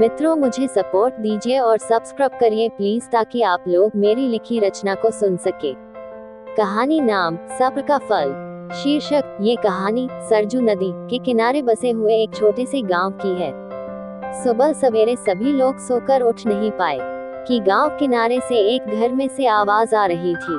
मित्रों, मुझे सपोर्ट दीजिए और सब्सक्राइब करिए प्लीज, ताकि आप लोग मेरी लिखी रचना को सुन सके। कहानी नाम सब्र का फल। शीर्षक, ये कहानी सरजू नदी के किनारे बसे हुए एक छोटे से गांव की है। सुबह सवेरे सभी लोग सोकर उठ नहीं पाए कि गांव किनारे से एक घर में से आवाज आ रही थी,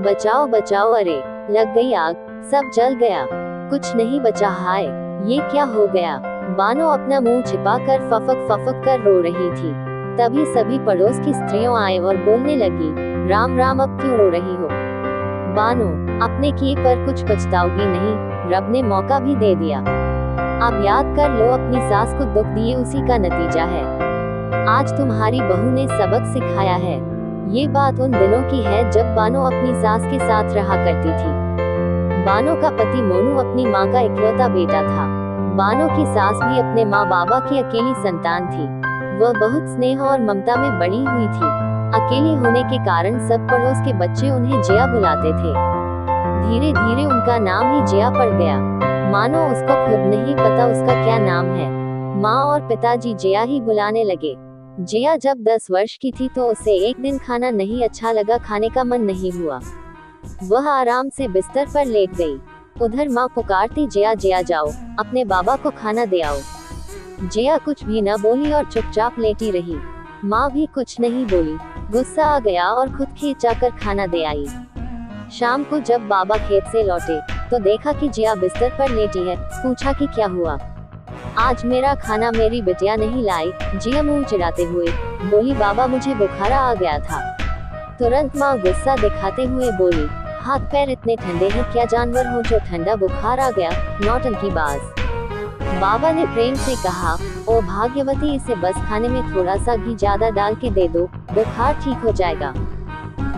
बचाओ बचाओ, अरे लग गई आग, सब जल गया, कुछ नहीं बचा, हाय ये क्या हो गया। बानो अपना मुंह छिपाकर फफक कर रो रही थी। तभी सभी पड़ोस की स्त्रियों आए और बोलने लगी, राम राम, अब क्यों रो रही हो? बानो, अपने किए पर कुछ पछताओगी नहीं, रब ने मौका भी दे दिया। अब याद कर लो, अपनी सास को दुख दिए उसी का नतीजा है। आज तुम्हारी बहू ने सबक सिखाया है। ये बात उन दिनों की है जब बानो अपनी सास के साथ रहा करती थी। बानो का पति मोनू अपनी माँ का इकलौता बेटा था। बानो की सास भी अपने माँ बाबा की अकेली संतान थी। वह बहुत स्नेह और ममता में बड़ी हुई थी। अकेली होने के कारण सब पड़ोस के बच्चे उन्हें जिया बुलाते थे। धीरे धीरे उनका नाम ही जिया पड़ गया, मानो उसको खुद नहीं पता उसका क्या नाम है। माँ और पिताजी जिया ही बुलाने लगे। जिया जब 10 वर्ष की थी तो उसे एक दिन खाना नहीं अच्छा लगा, खाने का मन नहीं हुआ। वह आराम से बिस्तर पर लेट गई। उधर माँ पुकारती, जिया जिया जाओ, अपने बाबा को खाना दे आओ। जिया कुछ भी न बोली और चुपचाप लेटी रही। माँ भी कुछ नहीं बोली। गुस्सा आ गया और खुद खींच जाकर खाना दे आई। शाम को जब बाबा खेत से लौटे तो देखा कि जिया बिस्तर पर लेटी है। पूछा कि क्या हुआ? आज मेरा खाना मेरी बिटिया नहीं लाई, जिया मुंह चिढ़ाते हुए बोली, बाबा मुझे बुखारा आ गया था। तुरंत माँ गुस्सा दिखाते हुए बोली, हाथ पैर इतने ठंडे हैं, क्या जानवर हो जो ठंडा बुखार आ गया, नौटंकीबाज। बाबा ने प्रेम से कहा, ओ भाग्यवती, इसे बस खाने में थोड़ा सा घी ज्यादा डाल के दे दो, बुखार ठीक हो जाएगा।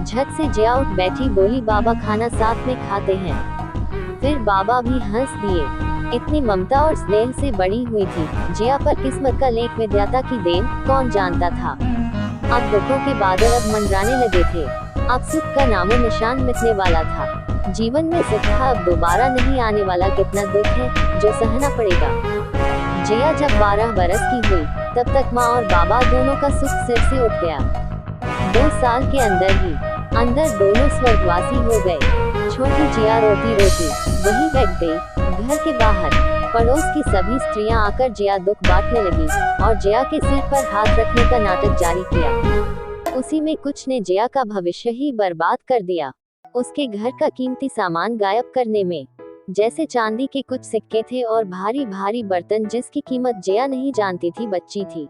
झट से जिया उठ बैठी, बोली, बाबा खाना साथ में खाते हैं। फिर बाबा भी हंस दिए। इतनी ममता और स्नेह से बड़ी हुई थी जिया पर किस्मत का लेख विधाता की देन कौन जानता था। अब दुखों के बादल अब मंडराने लगे थे। अब सुख का नामो निशान मिटने वाला था। जीवन में सुख था, अब दोबारा नहीं आने वाला। कितना दुख है जो सहना पड़ेगा। जिया जब 12 बरस की हुई तब तक माँ और बाबा दोनों का सुख सिर से उठ गया। 2 साल के अंदर दोनों स्वर्गवासी हो गए। छोटी जिया रोती रोती वहीं बैठ गई। घर के बाहर पड़ोस की सभी स्त्रियां आकर जिया दुख बांटने लगी और जिया के सिर पर हाथ रखने का नाटक जारी किया। उसी में कुछ ने जिया का भविष्य ही बर्बाद कर दिया। उसके घर का कीमती सामान गायब करने में, जैसे चांदी के कुछ सिक्के थे और भारी भारी बर्तन जिसकी कीमत जिया नहीं जानती थी, बच्ची थी,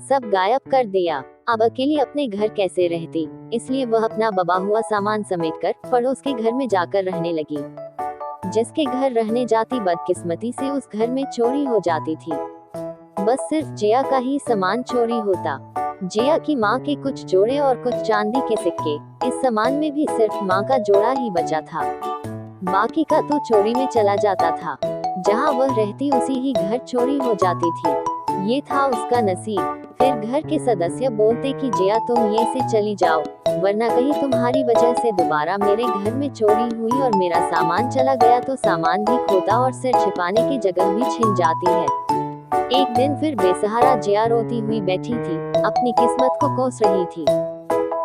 सब गायब कर दिया। अब अकेली अपने घर कैसे रहती, इसलिए वह अपना बबा हुआ सामान समेटकर पड़ोस के घर में जाकर रहने लगी। जिसके घर रहने जाती बदकिस्मती से उस घर में चोरी हो जाती थी। बस सिर्फ जिया का ही सामान चोरी होता। जिया की माँ के कुछ जोड़े और कुछ चांदी के सिक्के, इस सामान में भी सिर्फ माँ का जोड़ा ही बचा था। बाकी का तो चोरी में चला जाता था। जहाँ वह रहती उसी ही घर चोरी हो जाती थी। ये था उसका नसीब। फिर घर के सदस्य बोलते कि जिया तुम ये से चली जाओ, वरना कहीं तुम्हारी वजह से दोबारा मेरे घर में चोरी हुई और मेरा सामान चला गया तो सामान भी खोता और सिर छिपाने की जगह भी छिन जाती है। एक दिन फिर बेसहारा जिया रोती हुई बैठी थी, अपनी किस्मत को कोस रही थी।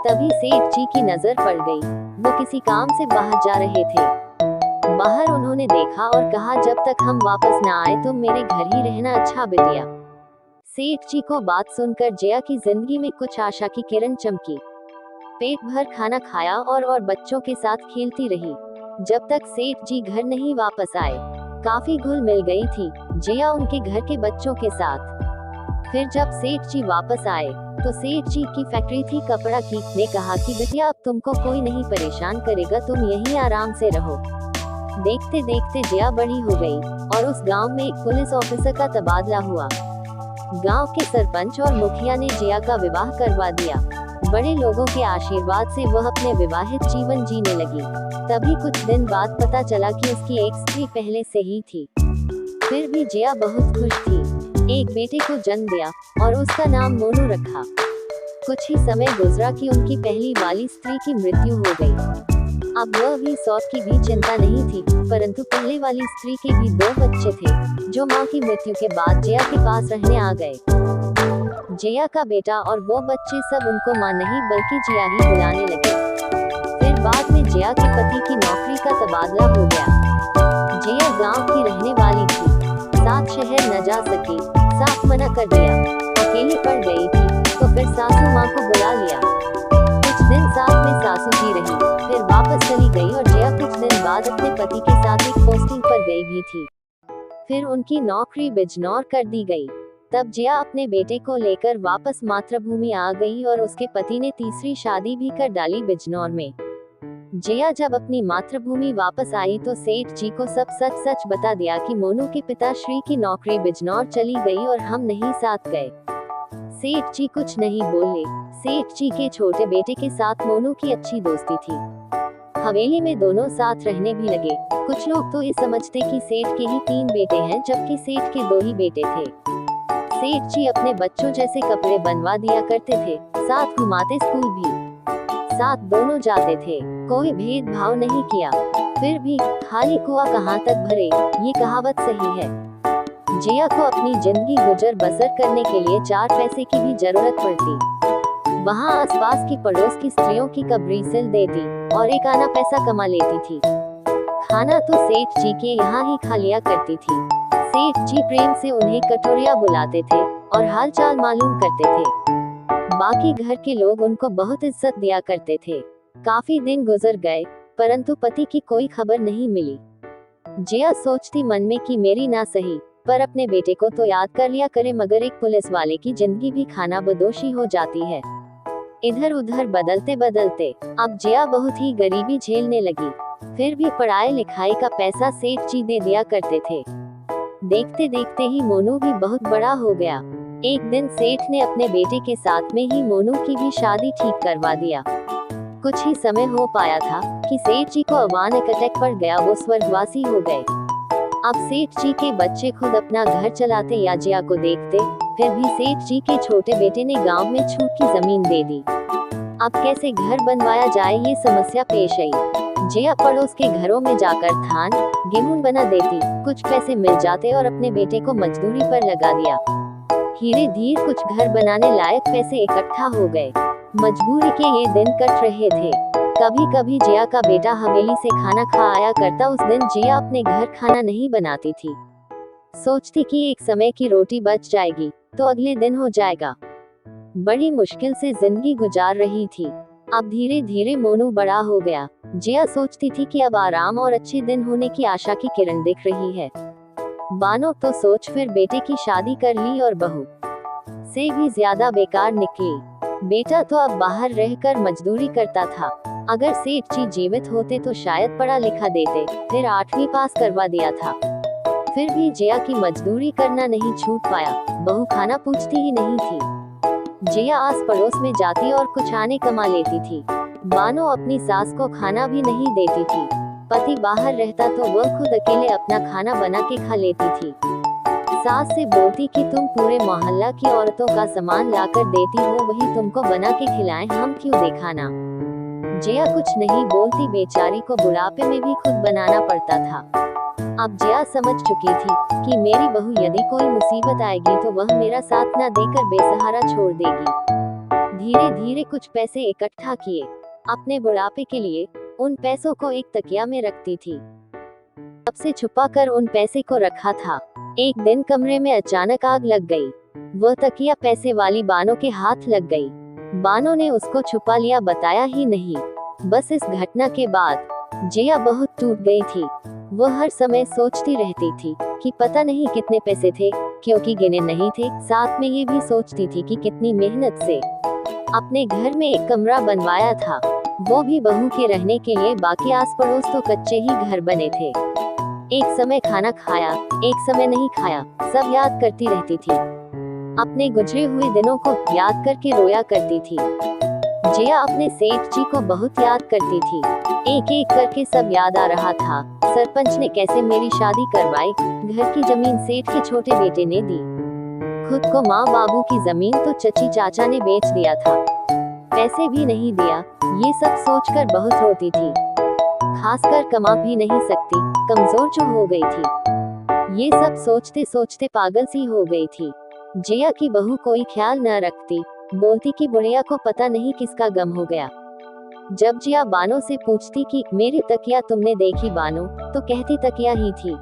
तभी सेठ जी की नजर पड़ गई। वो किसी काम से बाहर जा रहे थे। बाहर उन्होंने देखा और कहा, जब तक हम वापस न आए तुम मेरे घर ही रहना, अच्छा बिटिया। सेठ जी को बात सुनकर जिया की जिंदगी में कुछ आशा की किरण चमकी। पेट भर खाना खाया और बच्चों के साथ खेलती रही, जब तक सेठ जी घर नहीं वापस आए। काफी घुल मिल गई थी जिया उनके घर के बच्चों के साथ। फिर जब सेठ जी वापस आए तो सेठ जी की फैक्ट्री थी कपड़ा की। ने कहा कि बिटिया अब तुमको कोई नहीं परेशान करेगा, तुम यहीं आराम से रहो। देखते देखते जिया बड़ी हो गई और उस गांव में एक पुलिस ऑफिसर का तबादला हुआ। गांव के सरपंच और मुखिया ने जिया का विवाह करवा दिया। बड़े लोगों के आशीर्वाद से वह अपने विवाहित जीवन जीने लगी। तभी कुछ दिन बाद पता चला कि उसकी एक स्त्री पहले से ही थी। फिर भी जिया बहुत खुश थी। एक बेटे को जन्म दिया और उसका नाम मोनू रखा। कुछ ही समय गुजरा कि उनकी पहली वाली स्त्री की मृत्यु हो गई। अब वह भी सौत की भी चिंता नहीं थी, परंतु पहले वाली स्त्री के भी 2 बच्चे थे जो माँ की मृत्यु के बाद जिया के पास रहने आ गए। जिया का बेटा और वो बच्चे सब उनको माँ नहीं बल्कि जिया ही बुलाने लगे। फिर बाद में जिया के पति की नौकरी का तबादला हो गया। जिया गांव की रहने वाली थी, साथ शहर न जा सकी। साफ मना कर दिया, अकेली पड़ गई थी, तो फिर सासू माँ को बुला लिया। कुछ दिन साथ में सासू जी रही, फिर वापस चली गई और जिया कुछ दिन बाद अपने पति के साथ एक पोस्टिंग पर गई भी थी। फिर उनकी नौकरी बिजनौर कर दी गई। तब जिया अपने बेटे को लेकर वापस मातृभूमि आ गई और उसके पति ने तीसरी शादी भी कर डाली बिजनौर में। जिया जब अपनी मातृभूमि वापस आई तो सेठ जी को सब सच सच बता दिया कि मोनू के पिता श्री की नौकरी बिजनौर चली गई और हम नहीं साथ गए। सेठ जी कुछ नहीं बोले। सेठ जी के छोटे बेटे के साथ मोनू की अच्छी दोस्ती थी। हवेली में दोनों साथ रहने भी लगे। कुछ लोग तो ये समझते कि सेठ के ही 3 बेटे हैं, जबकि सेठ के 2 ही बेटे थे। सेठ जी अपने बच्चों जैसे कपड़े बनवा दिया करते थे, साथ घुमाते, स्कूल भी साथ दोनों जाते थे, कोई भेदभाव नहीं किया। फिर भी खाली कुआं कहाँ तक भरे, ये कहावत सही है। जिया को अपनी जिंदगी गुजर बसर करने के लिए 4 पैसे की भी जरूरत पड़ती। वहाँ आसपास की पड़ोस की स्त्रियों की कब्री सिल देती और एक आना पैसा कमा लेती थी। खाना तो सेठ जी के यहाँ ही खा लिया करती थी। सेठ जी प्रेम से उन्हें कटोरिया बुलाते थे और हालचाल मालूम करते थे। बाकी घर के लोग उनको बहुत इज्जत दिया करते थे। काफी दिन गुजर गए, परंतु पति की कोई खबर नहीं मिली। जिया सोचती मन में कि मेरी ना सही, पर अपने बेटे को तो याद कर लिया करे, मगर एक पुलिस वाले की जिंदगी भी खाना बदोशी हो जाती है। इधर उधर बदलते बदलते अब जिया बहुत ही गरीबी झेलने लगी। फिर भी पढ़ाई लिखाई का पैसा सेठ जी दे दिया करते थे। देखते देखते ही मोनू भी बहुत बड़ा हो गया। एक दिन सेठ ने अपने बेटे के साथ में ही मोनू की भी शादी ठीक करवा दिया। कुछ ही समय हो पाया था कि सेठ जी को अचानक अटैक पड़ गया, वो स्वर्गवासी हो गए। अब सेठ जी के बच्चे खुद अपना घर चलाते या जिया को देखते, फिर भी सेठ जी के छोटे बेटे ने गांव में छूट की जमीन दे दी। अब कैसे घर बनवाया जाए, ये समस्या पेश आई। जिया पड़ोस के घरों में जाकर धान गेहूं बना देती, कुछ पैसे मिल जाते और अपने बेटे को मजदूरी पर लगा दिया। धीरे धीरे कुछ घर बनाने लायक पैसे इकट्ठा हो गए। मजबूरी के ये दिन कट रहे थे। कभी कभी जिया का बेटा हवेली से खाना खा आया करता। उस दिन जिया अपने घर खाना नहीं बनाती थी। सोचती कि एक समय की रोटी बच जाएगी तो अगले दिन हो जाएगा। बड़ी मुश्किल से जिंदगी गुजार रही थी। अब धीरे धीरे मोनू बड़ा हो गया। जिया सोचती थी कि अब आराम और अच्छे दिन होने की आशा की किरण दिख रही है। बानो तो सोच फिर बेटे की शादी कर ली और बहू से भी ज्यादा बेकार निकली। बेटा तो अब बाहर रहकर मजदूरी करता था। अगर सेठ जी जीवित होते तो शायद पढ़ा लिखा देते, फिर 8वीं पास करवा दिया था। फिर भी जिया की मजदूरी करना नहीं छूट पाया। बहू खाना पूछती ही नहीं थी। जिया आस पड़ोस में जाती और कुछ आने कमा लेती थी। बानो अपनी सास को खाना भी नहीं देती थी। पति बाहर रहता तो वह खुद अकेले अपना खाना बना के खा लेती थी। सास से बोलती कि तुम पूरे मोहल्ला की औरतों का सामान लाकर देती हो, वही तुमको बना के खिलाएं, हम क्यों दिखाना। जिया कुछ नहीं बोलती, बेचारी को बुढ़ापे में भी खुद बनाना पड़ता था। अब जिया समझ चुकी थी कि मेरी बहू यदि कोई मुसीबत आएगी तो वह मेरा साथ न देकर बेसहारा छोड़ देगी। धीरे धीरे कुछ पैसे इकट्ठा किए। अपने बुढ़ापे के लिए उन पैसों को एक तकिया में रखती थी। सबसे छुपा कर उन पैसे को रखा था। एक दिन कमरे में अचानक आग लग गई। वह तकिया पैसे वाली बानो के हाथ लग गई। बानो ने उसको छुपा लिया, बताया ही नहीं। बस इस घटना के बाद जिया बहुत टूट गई थी। वह हर समय सोचती रहती थी कि पता नहीं कितने पैसे थे, क्योंकि गिने नहीं थे। साथ में ये भी सोचती थी कि कितनी मेहनत से अपने घर में एक कमरा बनवाया था, वो भी बहू के रहने के लिए। बाकी आस पड़ोस तो कच्चे ही घर बने थे। एक समय खाना खाया, एक समय नहीं खाया, सब याद करती रहती थी। अपने गुजरे हुए दिनों को याद करके रोया करती थी। जिया अपने सेठ जी को बहुत याद करती थी। एक एक करके सब याद आ रहा था। सरपंच ने कैसे मेरी शादी करवाई, घर की जमीन सेठ के छोटे बेटे ने दी, खुद को माँ बाबू की जमीन तो चची चाचा ने बेच दिया था, पैसे भी नहीं दिया। ये सब सोचकर बहुत रोती थी। खासकर कमा भी नहीं सकती, कमजोर जो हो गई थी। ये सब सोचते सोचते पागल सी हो गई थी। जिया की बहू कोई ख्याल न रखती, बोलती कि बुढ़िया को पता नहीं किसका गम हो गया। जब जिया बानो से पूछती कि मेरी तकिया तुमने देखी बानो, तो कहती तकिया ही थी,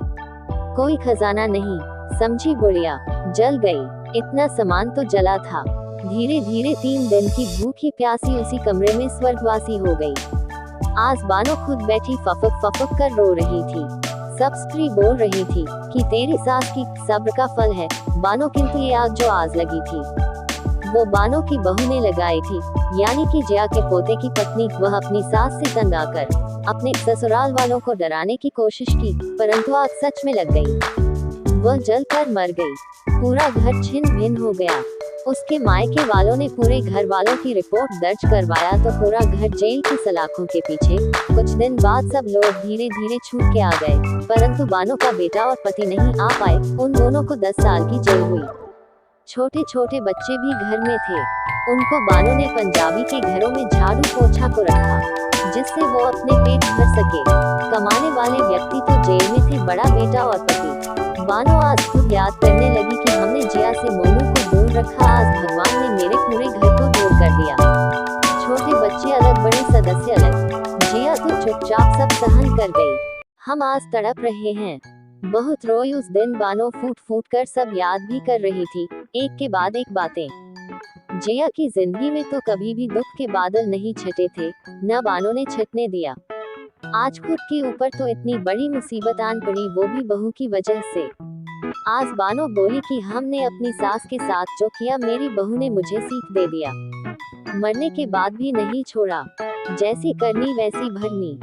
कोई खजाना नहीं, समझी बुढ़िया। जल गई, इतना सामान तो जला था। धीरे धीरे 3 दिन की भूखी प्यासी उसी कमरे में स्वर्गवासी हो गई। आज बानो खुद बैठी फफक फफक कर रो रही थी। सब स्त्री बोल रही थी कि तेरी सास की सब्र का फल है बानो, किंतु ये आग जो आज लगी थी वो बानो की बहू ने लगाई थी, यानी कि जिया के पोते की पत्नी। वह अपनी सास से तंग आकर अपने ससुराल वालों को डराने की कोशिश की, परंतु आग सच में लग गई। वह जलकर मर गई। पूरा घर छिन्न भिन्न हो गया। उसके मायके वालों ने पूरे घर वालों की रिपोर्ट दर्ज करवाया तो पूरा घर जेल की सलाखों के पीछे। कुछ दिन बाद सब लोग धीरे धीरे छूट के आ गए, परंतु बानो का बेटा और पति नहीं आ पाए। उन दोनों को 10 साल की जेल हुई। छोटे छोटे बच्चे भी घर में थे। उनको बानो ने पंजाबी के घरों में झाड़ू पोछा को रखा, जिससे वो अपने पेट भर सके। कमाने वाले व्यक्ति तो जेल में थे, बड़ा बेटा और पति। बानो आज खुद याद करने लगी कि हमने जिया से मोनू को दूर रखा, आज भगवान ने मेरे पूरे घर को दूर कर दिया। छोटे बच्चे अलग, बड़े सदस्य अलग। जिया तो चुपचाप सब सहन कर गई। हम आज तड़प रहे हैं। बहुत रोई उस दिन बानो, फूट फूट कर सब याद भी कर रही थी, एक के बाद एक बातें। जिया की जिंदगी में तो कभी भी दुख के बादल नहीं छटे थे, न बानो ने छटने दिया। आज खुद के ऊपर तो इतनी बड़ी मुसीबत आन पड़ी, वो भी बहू की वजह से। आज बानो बोली कि हमने अपनी सास के साथ जो किया, मेरी बहू ने मुझे सीख दे दिया। मरने के बाद भी नहीं छोड़ा, जैसी करनी वैसी भरनी।